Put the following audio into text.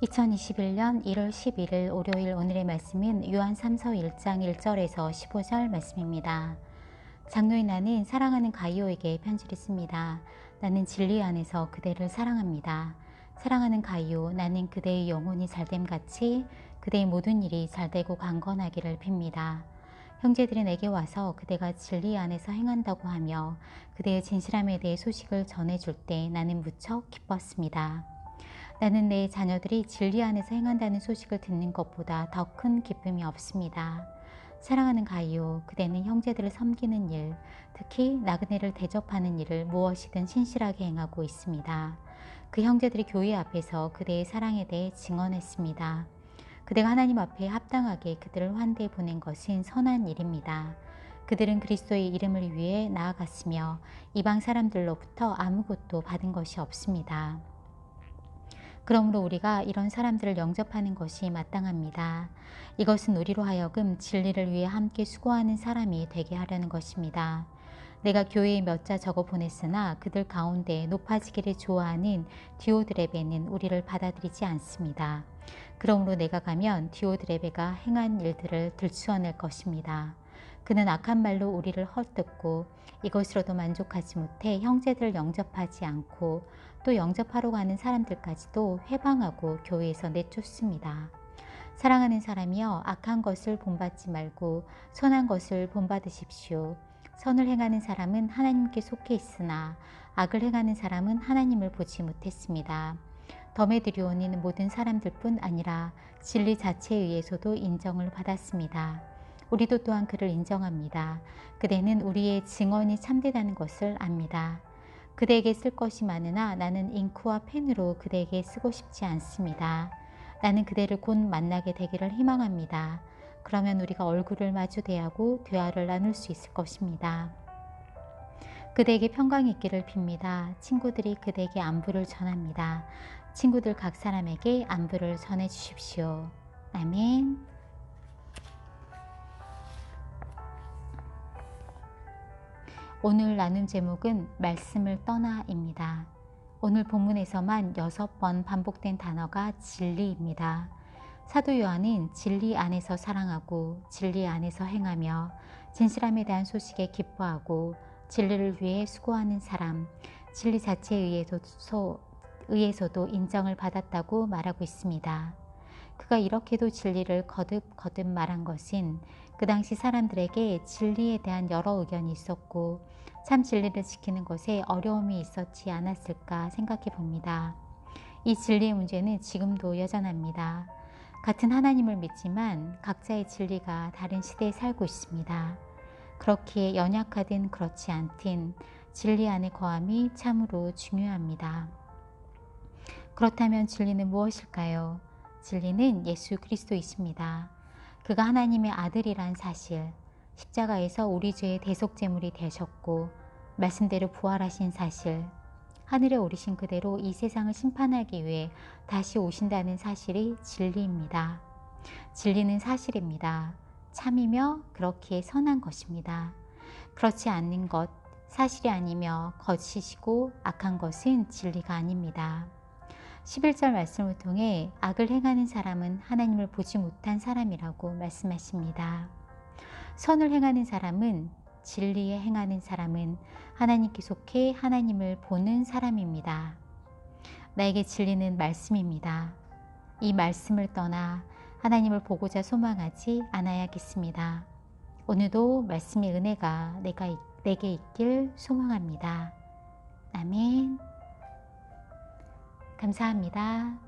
2021년 1월 11일 월요일, 오늘의 말씀은 요한 3서 1장 1절에서 15절 말씀입니다. 장로인 나는 사랑하는 가이오에게 편지를 씁니다. 나는 진리 안에서 그대를 사랑합니다. 사랑하는 가이오, 나는 그대의 영혼이 잘됨 같이 그대의 모든 일이 잘되고 강건하기를 빕니다. 형제들이 내게 와서 그대가 진리 안에서 행한다고 하며 그대의 진실함에 대해 소식을 전해줄 때 나는 무척 기뻤습니다. 나는 내 자녀들이 진리 안에서 행한다는 소식을 듣는 것보다 더 큰 기쁨이 없습니다. 사랑하는 가이오, 그대는 형제들을 섬기는 일, 특히 나그네를 대접하는 일을 무엇이든 신실하게 행하고 있습니다. 그 형제들이 교회 앞에서 그대의 사랑에 대해 증언했습니다. 그대가 하나님 앞에 합당하게 그들을 환대해 보낸 것은 선한 일입니다. 그들은 그리스도의 이름을 위해 나아갔으며 이방 사람들로부터 아무것도 받은 것이 없습니다. 그러므로 우리가 이런 사람들을 영접하는 것이 마땅합니다. 이것은 우리로 하여금 진리를 위해 함께 수고하는 사람이 되게 하려는 것입니다. 내가 교회에 몇 자 적어 보냈으나 그들 가운데 높아지기를 좋아하는 디오드레베는 우리를 받아들이지 않습니다. 그러므로 내가 가면 디오드레베가 행한 일들을 들추어낼 것입니다. 그는 악한 말로 우리를 헐뜯고 이것으로도 만족하지 못해 형제들을 영접하지 않고 또 영접하러 가는 사람들까지도 회방하고 교회에서 내쫓습니다. 사랑하는 사람이여, 악한 것을 본받지 말고 선한 것을 본받으십시오. 선을 행하는 사람은 하나님께 속해 있으나 악을 행하는 사람은 하나님을 보지 못했습니다. 덤에드리오는 모든 사람들뿐 아니라 진리 자체에 의해서도 인정을 받았습니다. 우리도 또한 그를 인정합니다. 그대는 우리의 증언이 참되다는 것을 압니다. 그대에게 쓸 것이 많으나 나는 잉크와 펜으로 그대에게 쓰고 싶지 않습니다. 나는 그대를 곧 만나게 되기를 희망합니다. 그러면 우리가 얼굴을 마주 대하고 대화를 나눌 수 있을 것입니다. 그대에게 평강이 있기를 빕니다. 친구들이 그대에게 안부를 전합니다. 친구들 각 사람에게 안부를 전해 주십시오. 아멘. 오늘 나눈 제목은 말씀을 떠나입니다. 오늘 본문에서만 6번 반복된 단어가 진리입니다. 사도 요한은 진리 안에서 사랑하고 진리 안에서 행하며 진실함에 대한 소식에 기뻐하고 진리를 위해 수고하는 사람, 진리 자체에 의해서도 인정을 받았다고 말하고 있습니다. 그가 이렇게도 진리를 거듭 말한 것은 그 당시 사람들에게 진리에 대한 여러 의견이 있었고 참 진리를 지키는 것에 어려움이 있었지 않았을까 생각해 봅니다. 이 진리의 문제는 지금도 여전합니다. 같은 하나님을 믿지만 각자의 진리가 다른 시대에 살고 있습니다. 그렇기에 연약하든 그렇지 않든 진리 안에 거함이 참으로 중요합니다. 그렇다면 진리는 무엇일까요? 진리는 예수 그리스도이십니다. 그가 하나님의 아들이란 사실, 십자가에서 우리 죄의 대속제물이 되셨고 말씀대로 부활하신 사실, 하늘에 오르신 그대로 이 세상을 심판하기 위해 다시 오신다는 사실이 진리입니다. 진리는 사실입니다. 참이며 그렇기에 선한 것입니다. 그렇지 않는 것, 사실이 아니며 거짓이고 악한 것은 진리가 아닙니다. 11절 말씀을 통해 악을 행하는 사람은 하나님을 보지 못한 사람이라고 말씀하십니다. 선을 행하는 사람은, 진리에 행하는 사람은 하나님께 속해 하나님을 보는 사람입니다. 나에게 진리는 말씀입니다. 이 말씀을 떠나 하나님을 보고자 소망하지 않아야겠습니다. 오늘도 말씀의 은혜가 내게 있길 소망합니다. 아멘. 감사합니다.